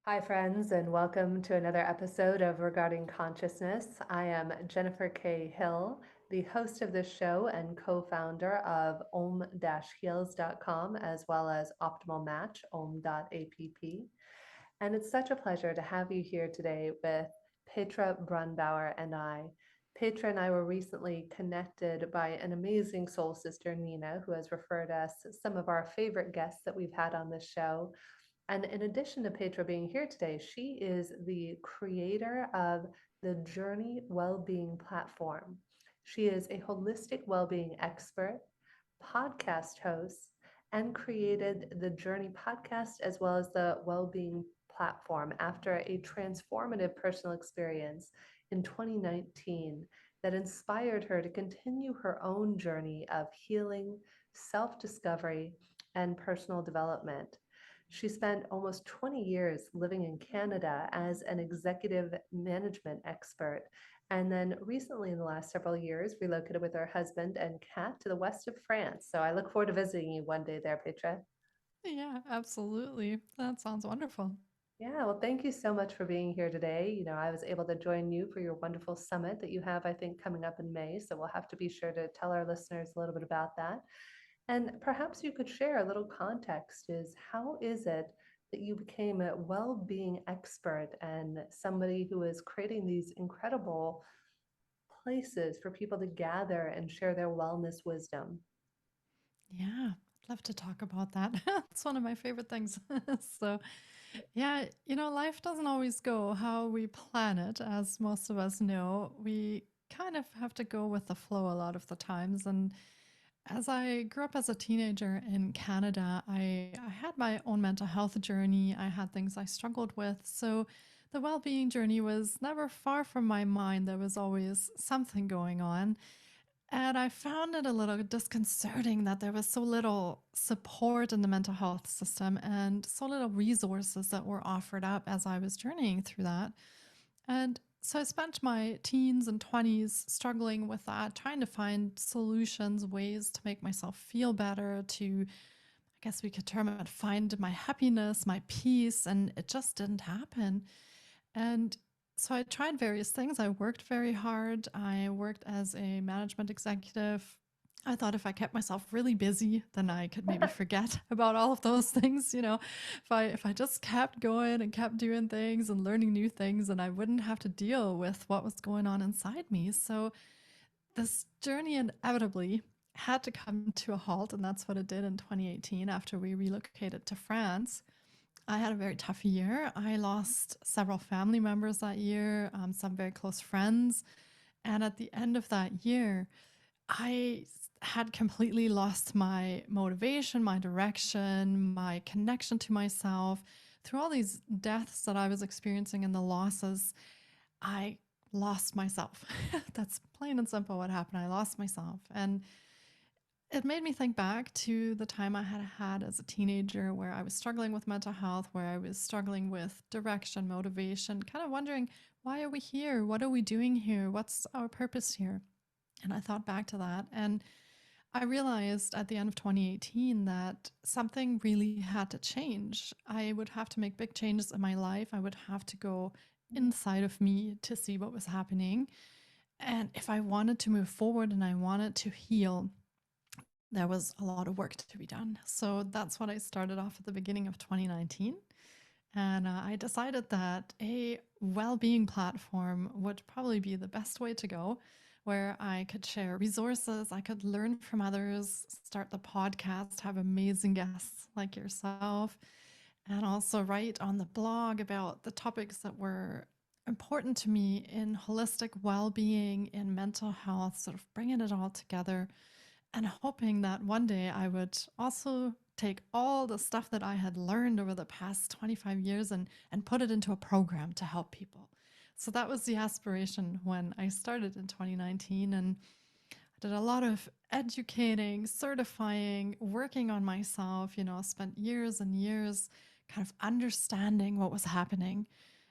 Hi, friends, and welcome to another episode of Regarding Consciousness. I am Jennifer K. Hill, the host of this show and co founder of om-heals.com, as well as Optimal Match, om.app. And it's such a pleasure to have you here today with Petra Brunnbauer and I. Petra and I were recently connected by an amazing soul sister, Nina, who has referred us some of our favorite guests that we've had on this show. And in addition to Petra being here today, she is the creator of the Jōrni Wellbeing Platform. She is a holistic well-being expert, podcast host, and created the Jōrni Podcast as well as the Wellbeing Platform after a transformative personal experience in 2019 that inspired her to continue her own journey of healing, self-discovery, and personal development. She spent almost 20 years living in Canada as an executive management expert, and then recently, in the last several years, relocated with her husband and cat to the west of France. So I look forward to visiting you one day there, Petra. Yeah, absolutely. That sounds wonderful. Yeah, well, thank you so much for being here today. I was able to join you for your wonderful summit that you have, I think, coming up in May. So we'll have to be sure to tell our listeners a little bit about that. And perhaps you could share a little context is how is it that you became a well-being expert and somebody who is creating these incredible places for people to gather and share their wellness wisdom? Yeah, I'd love to talk about that. It's one of my favorite things. So, yeah, life doesn't always go how we plan it, as most of us know. We kind of have to go with the flow a lot of the times. And as I grew up as a teenager in Canada, I had my own mental health journey. I had things I struggled with. So, the well being journey was never far from my mind. There was always something going on. And I found it a little disconcerting that there was so little support in the mental health system and so little resources that were offered up as I was journeying through that. And so I spent my teens and 20s struggling with that, trying to find solutions, ways to make myself feel better, to, I guess we could term it, find my happiness, my peace. And it just didn't happen. And so I tried various things. I worked very hard. I worked as a management executive. I thought if I kept myself really busy, then I could maybe forget about all of those things. If I just kept going and kept doing things and learning new things, then I wouldn't have to deal with what was going on inside me. So this journey inevitably had to come to a halt, and that's what it did in 2018 after we relocated to France. I had a very tough year. I lost several family members that year, some very close friends. And at the end of that year, I had completely lost my motivation, my direction, my connection to myself. Through all these deaths that I was experiencing and the losses, I lost myself. That's plain and simple what happened. I lost myself. And it made me think back to the time I had had as a teenager where I was struggling with mental health, where I was struggling with direction, motivation, kind of wondering, why are we here? What are we doing here? What's our purpose here? And I thought back to that. And I realized at the end of 2018 that something really had to change. I would have to make big changes in my life. I would have to go inside of me to see what was happening. And if I wanted to move forward and I wanted to heal, there was a lot of work to be done. So that's what I started off at the beginning of 2019. And I decided that a well being platform would probably be the best way to go, where I could share resources, I could learn from others, start the podcast, have amazing guests like yourself, and also write on the blog about the topics that were important to me in holistic well being, in mental health, sort of bringing it all together and hoping that one day I would also take all the stuff that I had learned over the past 25 years and put it into a program to help people. So that was the aspiration when I started in 2019. And I did a lot of educating, certifying, working on myself, spent years and years kind of understanding what was happening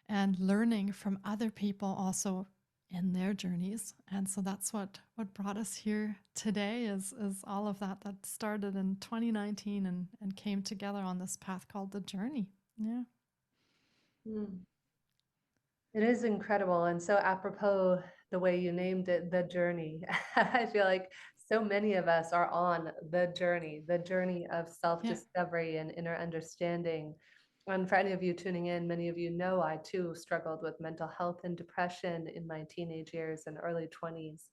and learning from other people also in their journeys. And so that's what brought us here today is all of that started in 2019 and came together on this path called the Jōrni. Yeah. Mm. It is incredible and so apropos the way you named it, the journey. I feel like so many of us are on the journey of Yeah. self-discovery and inner understanding. And for any of you tuning in, many of you know I too struggled with mental health and depression in my teenage years and early 20s.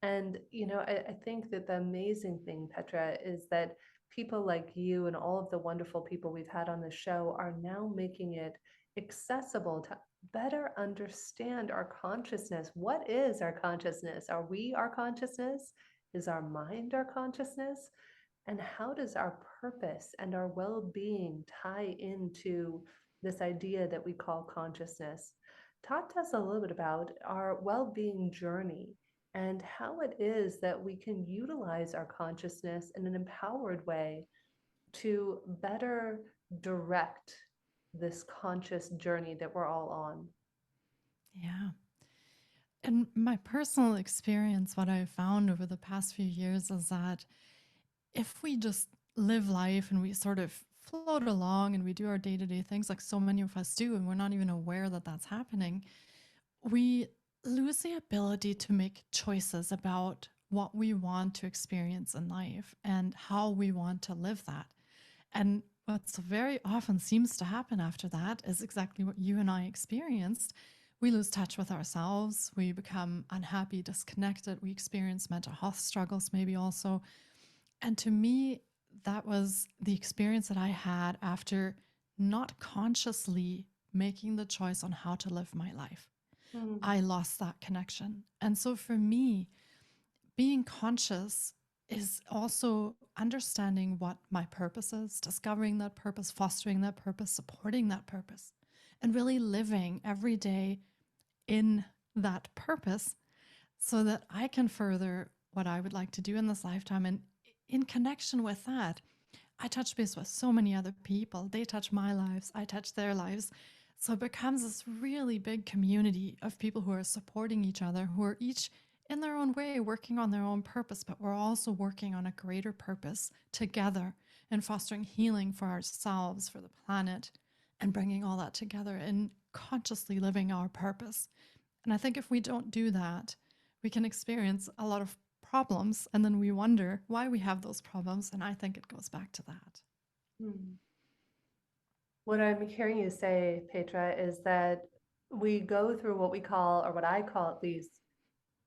And, I think that the amazing thing, Petra, is that people like you and all of the wonderful people we've had on the show are now making it accessible to better understand our consciousness. What is our consciousness? Are we our consciousness? Is our mind our consciousness? And how does our purpose and our well being tie into this idea that we call consciousness? Talk to us a little bit about our well being journey and how it is that we can utilize our consciousness in an empowered way to better direct this conscious journey that we're all on. Yeah. And my personal experience, what I've found over the past few years is that if we just live life and we sort of float along and we do our day to day things like so many of us do, and we're not even aware that that's happening, we lose the ability to make choices about what we want to experience in life and how we want to live that. And what's very often seems to happen after that is exactly what you and I experienced. We lose touch with ourselves. We become unhappy, disconnected. We experience mental health struggles, maybe also. And to me, that was the experience that I had after not consciously making the choice on how to live my life. Mm, I lost that connection. And so for me, being conscious is also understanding what my purpose is, discovering that purpose, fostering that purpose, supporting that purpose, and really living every day in that purpose so that I can further what I would like to do in this lifetime. And in connection with that, I touch base with so many other people. They touch my lives, I touch their lives. So it becomes this really big community of people who are supporting each other, who are each in their own way working on their own purpose, but we're also working on a greater purpose together and fostering healing for ourselves, for the planet, and bringing all that together and consciously living our purpose. And I think if we don't do that, we can experience a lot of problems and then we wonder why we have those problems. And I think it goes back to that. mm. What I'm hearing you say, Petra, is that we go through what we call, or what I call at least,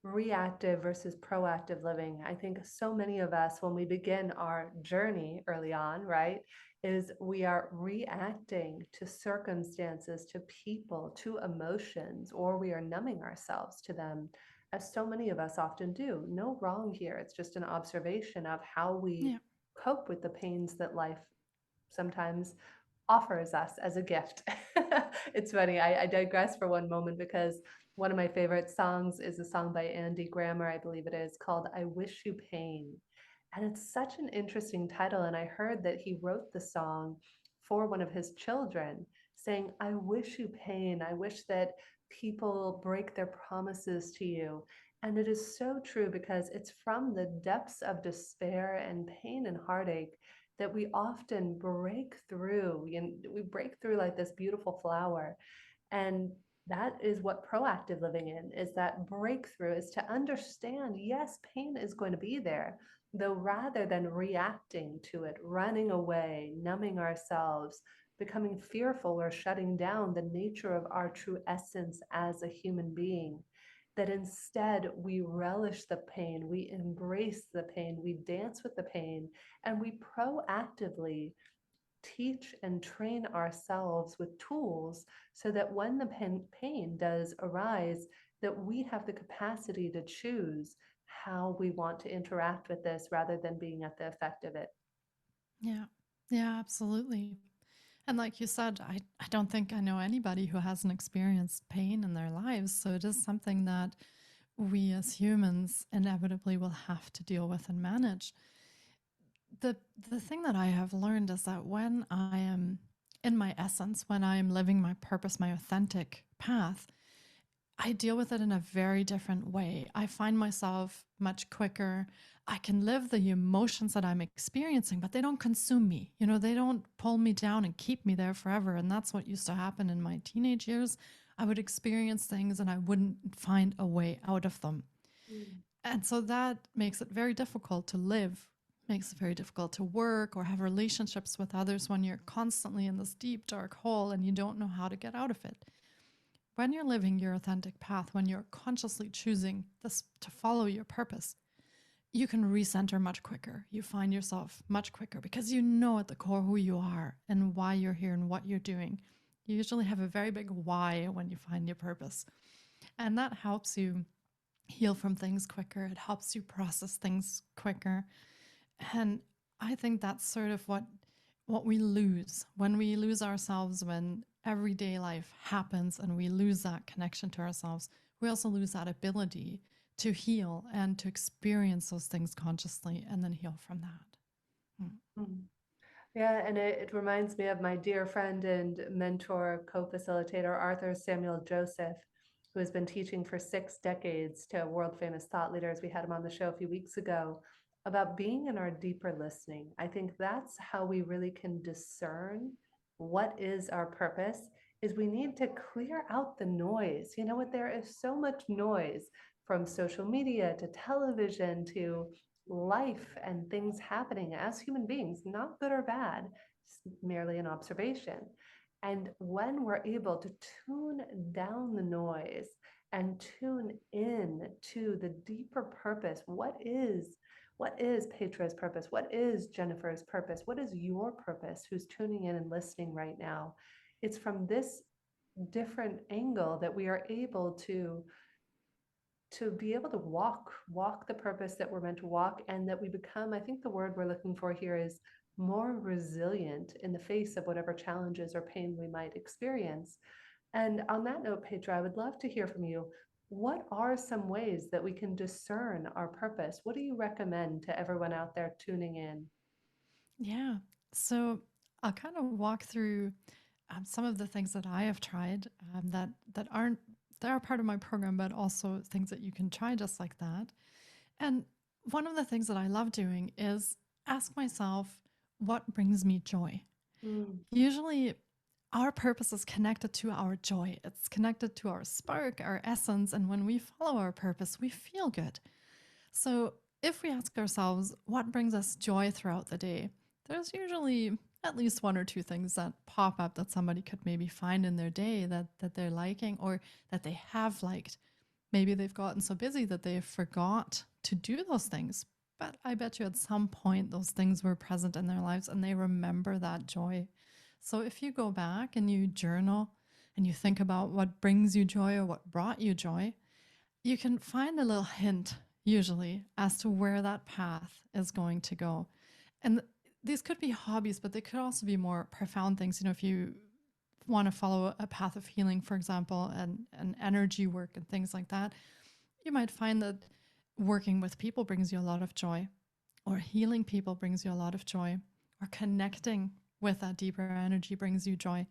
reactive versus proactive living. I think so many of us, when we begin our journey early on, right, is we are reacting to circumstances, to people, to emotions, or we are numbing ourselves to them, as so many of us often do. No wrong here. It's just an observation of how we Yeah. cope with the pains that life sometimes offers us as a gift. It's funny. I digress for one moment because one of my favorite songs is a song by Andy Grammer, I believe it is, called I Wish You Pain. And it's such an interesting title. And I heard that he wrote the song for one of his children, saying, I wish you pain. I wish that people break their promises to you. And it is so true because it's from the depths of despair and pain and heartache that we often break through. We break through like this beautiful flower. And that is what proactive living in is, that breakthrough is to understand, yes, pain is going to be there, though rather than reacting to it, running away, numbing ourselves, becoming fearful or shutting down the nature of our true essence as a human being, that instead we relish the pain, we embrace the pain, we dance with the pain, and we proactively teach and train ourselves with tools so that when the pain does arise, that we have the capacity to choose how we want to interact with this rather than being at the effect of it. Yeah. Yeah, absolutely. And like you said, I don't think I know anybody who hasn't experienced pain in their lives. So it is something that we as humans inevitably will have to deal with and manage. The the thing that I have learned is that when I am in my essence, when I am living my purpose, my authentic path, I deal with it in a very different way. I find myself much quicker. I can live the emotions that I'm experiencing, but they don't consume me. They don't pull me down and keep me there forever. And that's what used to happen in my teenage years. I would experience things and I wouldn't find a way out of them. Mm. And so that makes it very difficult to live, makes it very difficult to work or have relationships with others when you're constantly in this deep, dark hole and you don't know how to get out of it. When you're living your authentic path, when you're consciously choosing this to follow your purpose, you can recenter much quicker. You find yourself much quicker because you know at the core who you are and why you're here and what you're doing. You usually have a very big why when you find your purpose. And that helps you heal from things quicker. It helps you process things quicker. And I think that's sort of what we lose when we lose ourselves, when everyday life happens and we lose that connection to ourselves. We also lose that ability to heal and to experience those things consciously and then heal from that. Mm. Yeah, and it reminds me of my dear friend and mentor, co-facilitator, Arthur Samuel Joseph, who has been teaching for 6 decades to world famous thought leaders. We had him on the show a few weeks ago about being in our deeper listening. I think that's how we really can discern what is our purpose, is we need to clear out the noise. You know what? There is so much noise from social media to television to life and things happening as human beings, not good or bad, merely an observation. And when we're able to tune down the noise and tune in to the deeper purpose, what is Petra's purpose? What is Jennifer's purpose? What is your purpose who's tuning in and listening right now? It's from this different angle that we are able to be able to walk the purpose that we're meant to walk, and that we become, I think the word we're looking for here is more resilient in the face of whatever challenges or pain we might experience. And on that note, Petra, I would love to hear from you. What are some ways that we can discern our purpose? What do you recommend to everyone out there tuning in? Yeah. So I'll kind of walk through some of the things that I have tried that aren't that are part of my program, but also things that you can try just like that. And one of the things that I love doing is ask myself, what brings me joy? Mm. Usually, our purpose is connected to our joy. It's connected to our spark, our essence. And when we follow our purpose, we feel good. So if we ask ourselves, what brings us joy throughout the day? There's usually at least one or two things that pop up that somebody could maybe find in their day that they're liking or that they have liked. Maybe they've gotten so busy that they forgot to do those things. But I bet you at some point those things were present in their lives and they remember that joy. So if you go back and you journal and you think about what brings you joy or what brought you joy, you can find a little hint usually as to where that path is going to go. And these could be hobbies, but they could also be more profound things. If you want to follow a path of healing, for example, and energy work and things like that, you might find that working with people brings you a lot of joy, or healing people brings you a lot of joy, or connecting with that deeper energy brings you joy.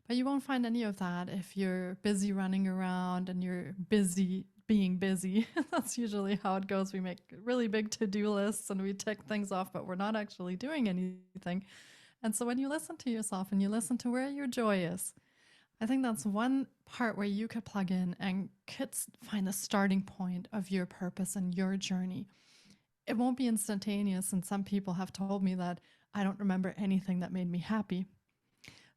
But you won't find any of that if you're busy running around and you're busy being busy. That's usually how it goes. We make really big to-do lists and we tick things off, but we're not actually doing anything. And so when you listen to yourself and you listen to where your joy is, I think that's one part where you could plug in and could find the starting point of your purpose and your journey. It won't be instantaneous. And some people have told me that I don't remember anything that made me happy.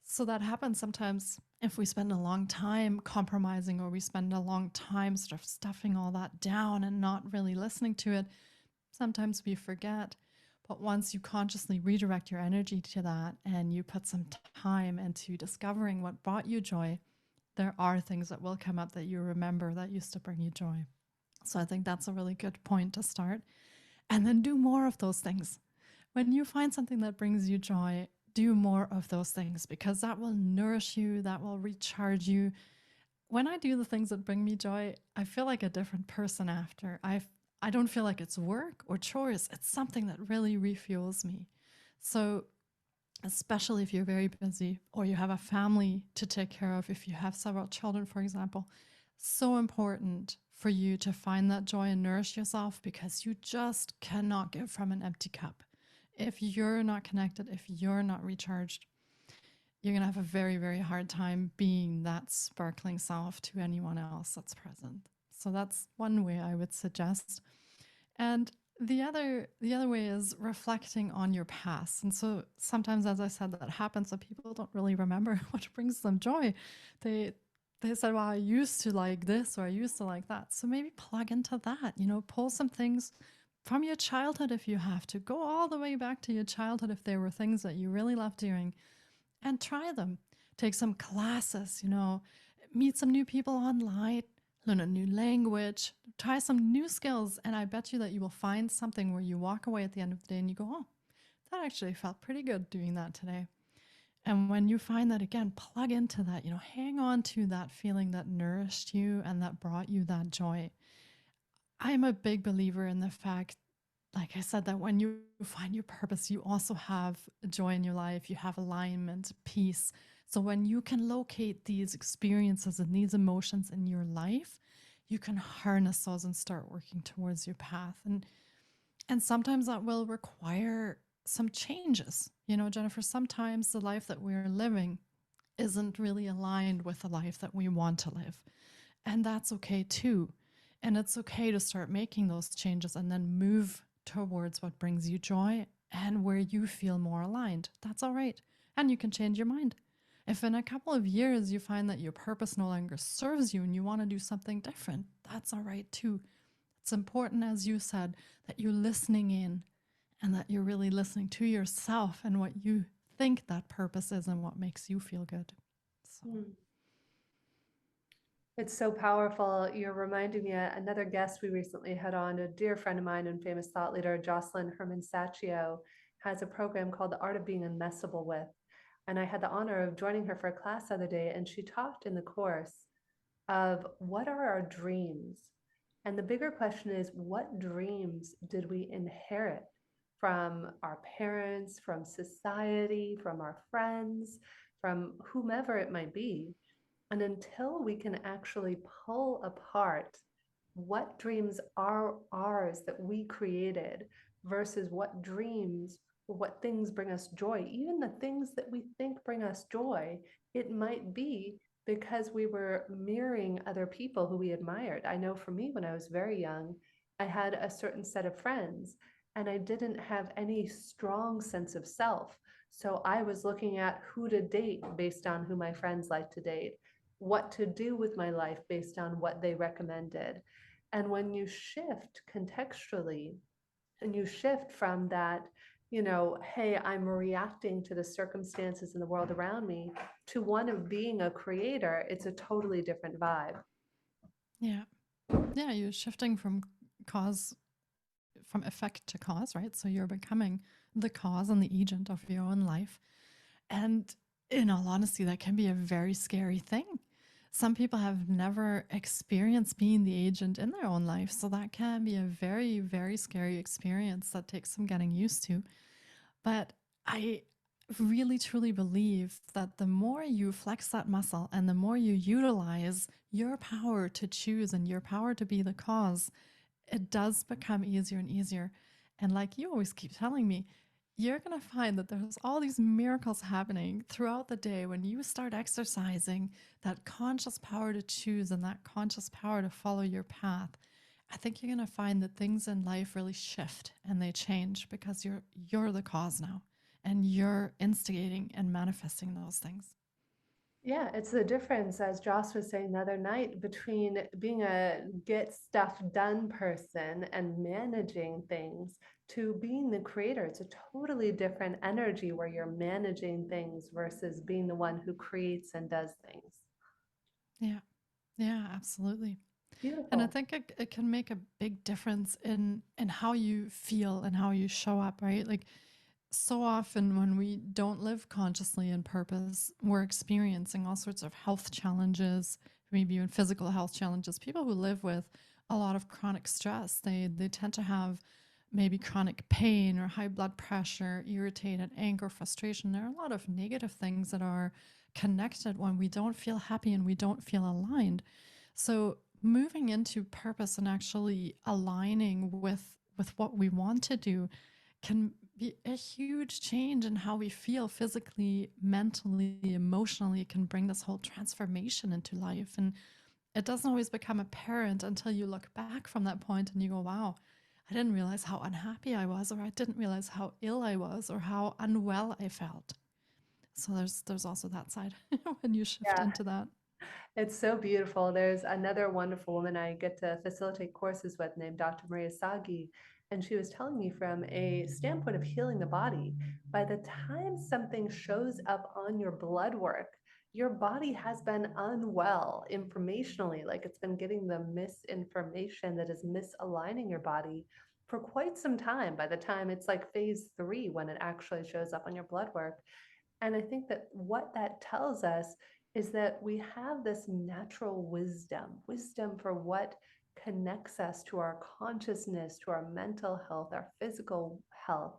So that happens sometimes if we spend a long time compromising or we spend a long time sort of stuffing all that down and not really listening to it. Sometimes we forget. But once you consciously redirect your energy to that and you put some time into discovering what brought you joy, there are things that will come up that you remember that used to bring you joy. So I think that's a really good point to start. And then do more of those things. When you find something that brings you joy, do more of those things because that will nourish you, that will recharge you. When I do the things that bring me joy, I feel like a different person after. I don't feel like it's work or chores. It's something that really refuels me. So especially if you're very busy or you have a family to take care of, if you have several children, for example, So important for you to find that joy and nourish yourself, because you just cannot give from an empty cup. If you're not connected, if you're not recharged, you're going to have a very, very hard time being that sparkling self to anyone else that's present. So that's one way I would suggest. And the other way is reflecting on your past. And so sometimes, as I said, that happens, that people don't really remember what brings them joy. They they said, well, I used to like this or I used to like that. So maybe plug into that, pull some things from your childhood if you have to. Go all the way back to your childhood if there were things that you really loved doing, and try them. Take some classes, meet some new people online, learn a new language, try some new skills. And I bet you that you will find something where you walk away at the end of the day and you go, oh, that actually felt pretty good doing that today. And when you find that, again, plug into that, hang on to that feeling that nourished you and that brought you that joy. I'm a big believer in the fact, like I said, that when you find your purpose, you also have joy in your life, you have alignment, peace. So when you can locate these experiences and these emotions in your life, you can harness those and start working towards your path. And sometimes that will require some changes. Jennifer, sometimes the life that we're living isn't really aligned with the life that we want to live. And that's okay too. And it's okay to start making those changes and then move towards what brings you joy and where you feel more aligned. That's all right. And you can change your mind. If in a couple of years you find that your purpose no longer serves you and you want to do something different, that's all right too. It's important, as you said, that you're listening in and that you're really listening to yourself and what you think that purpose is and what makes you feel good. So. It's so powerful. You're reminding me of another guest we recently had on, a dear friend of mine and famous thought leader, Jocelyn Herman Saccio, has a program called The Art of Being Unmessable With. And I had the honor of joining her for a class the other day, and she talked in the course of what are our dreams? And the bigger question is, what dreams did we inherit from our parents, from society, from our friends, from whomever it might be? And until we can actually pull apart what dreams are ours that we created versus what dreams or what things bring us joy, even the things that we think bring us joy, it might be because we were mirroring other people who we admired. I know for me, when I was very young, I had a certain set of friends and I didn't have any strong sense of self. So I was looking at who to date based on who my friends like to date, what to do with my life based on what they recommended. And when you shift contextually and you shift from that, hey, I'm reacting to the circumstances in the world around me, to one of being a creator, it's a totally different vibe. Yeah. Yeah. You're shifting from effect to cause, right? So you're becoming the cause and the agent of your own life. And in all honesty, that can be a very scary thing. Some people have never experienced being the agent in their own life. So that can be a very, very scary experience that takes some getting used to. But I really, truly believe that the more you flex that muscle and the more you utilize your power to choose and your power to be the cause, it does become easier and easier. And like you always keep telling me, you're going to find that there's all these miracles happening throughout the day when you start exercising that conscious power to choose and that conscious power to follow your path. I think you're going to find that things in life really shift and they change because you're the cause now and you're instigating and manifesting those things. Yeah, it's the difference, as Joss was saying the other night, between being a get stuff done person and managing things to being the creator. It's a totally different energy where you're managing things versus being the one who creates and does things. Yeah. Yeah, absolutely. And I Beautiful. think it can make a big difference in how you feel and how you show up, right? Like so often when we don't live consciously in purpose, we're experiencing all sorts of health challenges, maybe even physical health challenges. People who live with a lot of chronic stress, they tend to have maybe chronic pain or high blood pressure, irritated anger, frustration. There are a lot of negative things that are connected when we don't feel happy and we don't feel aligned. So moving into purpose and actually aligning with what we want to do can be a huge change in how we feel physically, mentally, emotionally. It can bring this whole transformation into life. And it doesn't always become apparent until you look back from that point and you go, wow, I didn't realize how unhappy I was, or I didn't realize how ill I was, or how unwell I felt. So there's also that side when you shift Yeah. into that. It's so beautiful. There's another wonderful woman I get to facilitate courses with named Dr. Maria Sagi. And she was telling me from a standpoint of healing the body, by the time something shows up on your blood work, your body has been unwell informationally, like it's been getting the misinformation that is misaligning your body for quite some time. By the time it's like phase 3, when it actually shows up on your blood work. And I think that what that tells us is that we have this natural wisdom for what connects us to our consciousness, to our mental health, our physical health,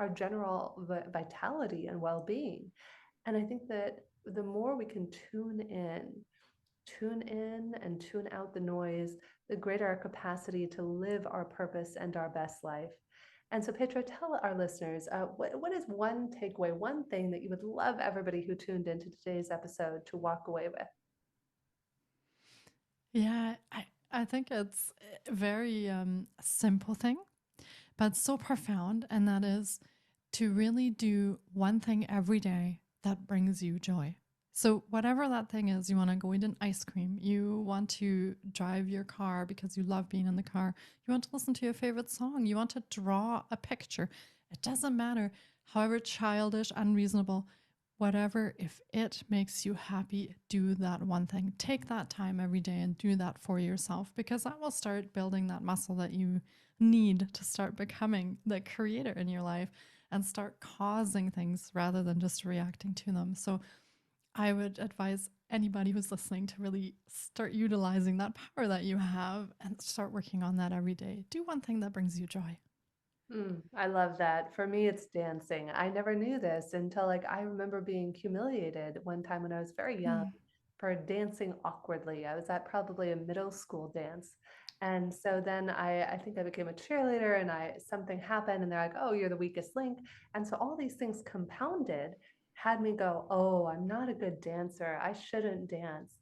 our general vitality and well being. And I think that the more we can tune in and tune out the noise, the greater our capacity to live our purpose and our best life. And so, Petra, tell our listeners what is one takeaway, one thing that you would love everybody who tuned into today's episode to walk away with? Yeah, I think it's a very simple thing, but so profound. And that is to really do one thing every day that brings you joy. So, whatever that thing is, you want to go eat an ice cream, you want to drive your car because you love being in the car, you want to listen to your favorite song, you want to draw a picture. It doesn't matter, however childish, unreasonable, whatever, if it makes you happy, do that one thing. Take that time every day and do that for yourself, because that will start building that muscle that you need to start becoming the creator in your life and start causing things rather than just reacting to them. So I would advise anybody who's listening to really start utilizing that power that you have and start working on that every day. Do one thing that brings you joy. I love that. For me, it's dancing. I never knew this until like I remember being humiliated one time when I was very young Mm. for dancing awkwardly. I was at probably a middle school dance. And so then I think I became a cheerleader and something happened and they're like, oh, you're the weakest link. And so all these things compounded had me go, oh, I'm not a good dancer. I shouldn't dance.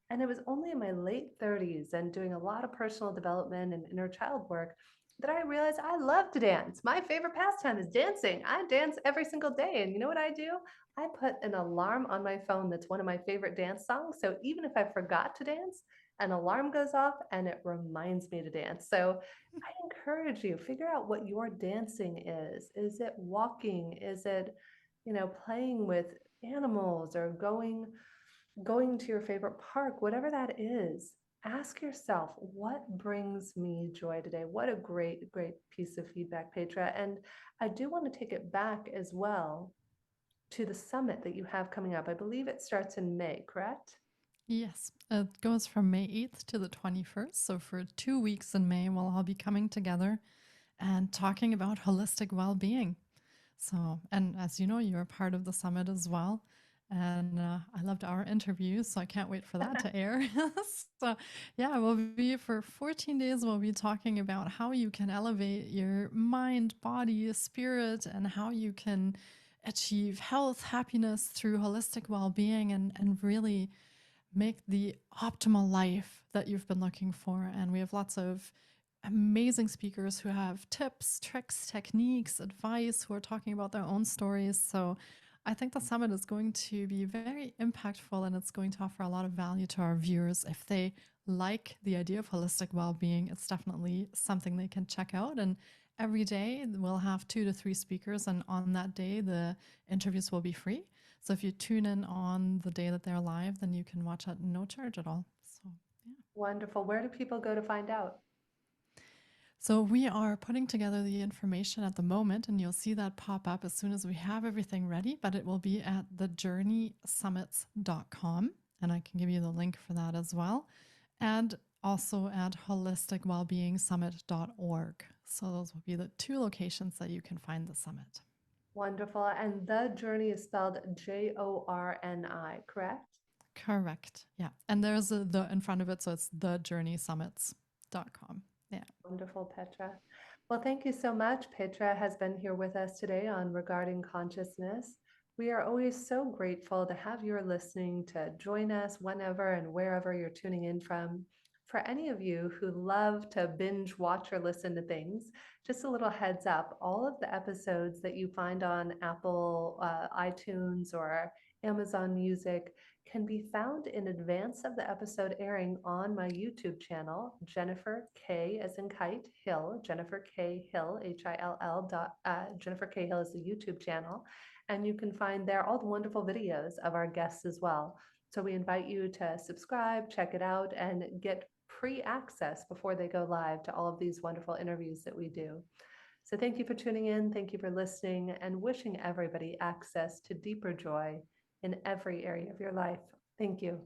And it was only in my late 30s and doing a lot of personal development and inner child work that I realized I love to dance. My favorite pastime is dancing. I dance every single day. And you know what I do? I put an alarm on my phone that's one of my favorite dance songs. So even if I forgot to dance, an alarm goes off and it reminds me to dance. So I encourage you, figure out what your dancing is. Is it walking? Is it, playing with animals or going to your favorite park, whatever that is? Ask yourself, what brings me joy today? What a great, great piece of feedback, Petra. And I do want to take it back as well to the summit that you have coming up. I believe it starts in May, correct? Yes, it goes from May 8th to the 21st. So for 2 weeks in May, we'll all be coming together and talking about holistic well being. So, and as you know, you're a part of the summit as well. And I loved our interview, so I can't wait for that to air. So, yeah, we'll be for 14 days. We'll be talking about how you can elevate your mind, body, spirit, and how you can achieve health, happiness through holistic well being and really make the optimal life that you've been looking for. And we have lots of amazing speakers who have tips, tricks, techniques, advice, who are talking about their own stories. So I think the summit is going to be very impactful and it's going to offer a lot of value to our viewers. If they like the idea of holistic well-being, it's definitely something they can check out. And every day we'll have 2 to 3 speakers, and on that day the interviews will be free. So if you tune in on the day that they're live, then you can watch at no charge at all. So yeah. Wonderful. Where do people go to find out? So we are putting together the information at the moment, and you'll see that pop up as soon as we have everything ready, but it will be at thejornisummits.com, and I can give you the link for that as well, and also at holisticwellbeingsummit.org. So those will be the 2 locations that you can find the summit. Wonderful. And the Jōrni is spelled Jōrni, correct? Correct. Yeah. And there's a the in front of it. So it's thejorneysummits.com. Yeah. Wonderful, Petra. Well, thank you so much. Petra has been here with us today on Regarding Consciousness. We are always so grateful to have your listening, to join us whenever and wherever you're tuning in from. For any of you who love to binge watch or listen to things, just a little heads up, all of the episodes that you find on Apple, iTunes, or Amazon Music can be found in advance of the episode airing on my YouTube channel, Jennifer K as in kite Hill, Jennifer K Hill, Hill. Jennifer K Hill is the YouTube channel, and you can find there all the wonderful videos of our guests as well. So we invite you to subscribe, check it out, and get pre-access before they go live to all of these wonderful interviews that we do. So thank you for tuning in, thank you for listening, and wishing everybody access to deeper joy in every area of your life. Thank you.